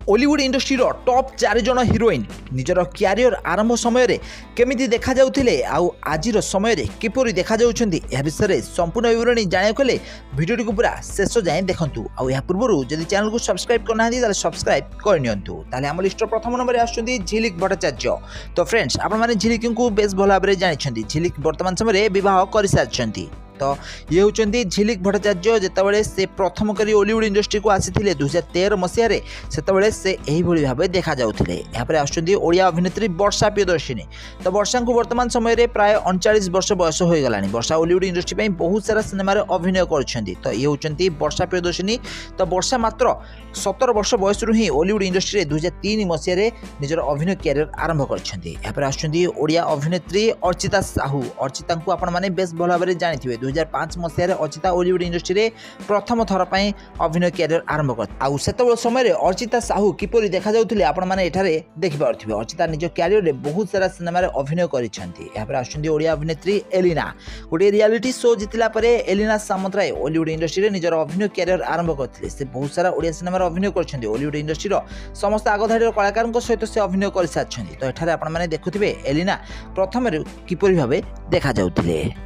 Ollywood industry top 4 जन heroine निजर career आरंभ समय केमिति देखा जाउथिले आउ आजिर समय किपरि देखा जाउछन्ती या विषय संपूर्ण विवरणी जानिया कले वीडियो को पूरा शेष जाए देखंतु आउ या पूर्व जदि चैनल को सब्सक्राइब करना ताले सब्सक्राइब करनियंतु ताले हम लिस्ट प्रथम नंबर आछन्ती झिलिक भट्टाचार्य। तो फ्रेंड्स आपण माने झिलिक को बेस भल भाबरे जानिछन्ती। झिलिक वर्तमान समय विवाह कर सारिछन्ती। तो ये होचंती झिलिक भट्टाचार्य जेतेबेले से प्रथम करी ओलीवुड इंडस्ट्री को आसीथिले 2013 मसीह रे सेतेबेले से एही भली भाबे देखा जाउथिले। यहाँ पर आछन्ती ओडिया अभिनेत्री वर्षा प्रियदर्शिनी। तो वर्षा को वर्तमान समय रे प्राय 39 वर्ष बयस हो गलानी। वर्षा ओलीवुड इंडस्ट्री पे बहुत सारा सिनेमा रे अभिनय करछन्ती। तो ये होचंती वर्षा प्रियदर्शिनी। तो वर्षा मात्र 17 वर्ष बयस रु ही ओलीवुड इंडस्ट्री रे 2003 मसीह रे निजर अभिनय कैरियर आरंभ करछन्ती। यहाँ पर आछन्ती ओडिया अभिनेत्री अर्चिता साहू। अर्चिता को आपण माने बेस भल भाबरे जानिथिबे। 2005 मसीह अर्चिता ओलीवुड इंडस्ट्री रे प्रथम थर पर अभिनय कैरियर आरंभ कर आउ सेतबेल समय अर्चिता साहू किपरि देखा जाउथिले आपण माने एठारे देखि पारथिबे। अर्चिता निज कैरियर रे बहुत सारा सिनेमा रे अभिनय करिसंती। यहाँ पर आछन्ती ओडिया अभिनेत्री एलिना। गोटे रियलिटी शो जितिला परे एलिना सामंतराय ओलीवुड इंडस्ट्री रे निजर अभिनय कैरियर आरंभ करथिले। से बहुत सारा ओडिया सिनेमा रे अभिनय करछन्ती। ओलीवुड इंडस्ट्री रो समस्त आगधाडीर कलाकारक सहित से अभिनय कर सारिसंती। तो एठारे आपण माने देखुथिबे एलिना प्रथम रे किपरि भाबे देखा जाउथिले।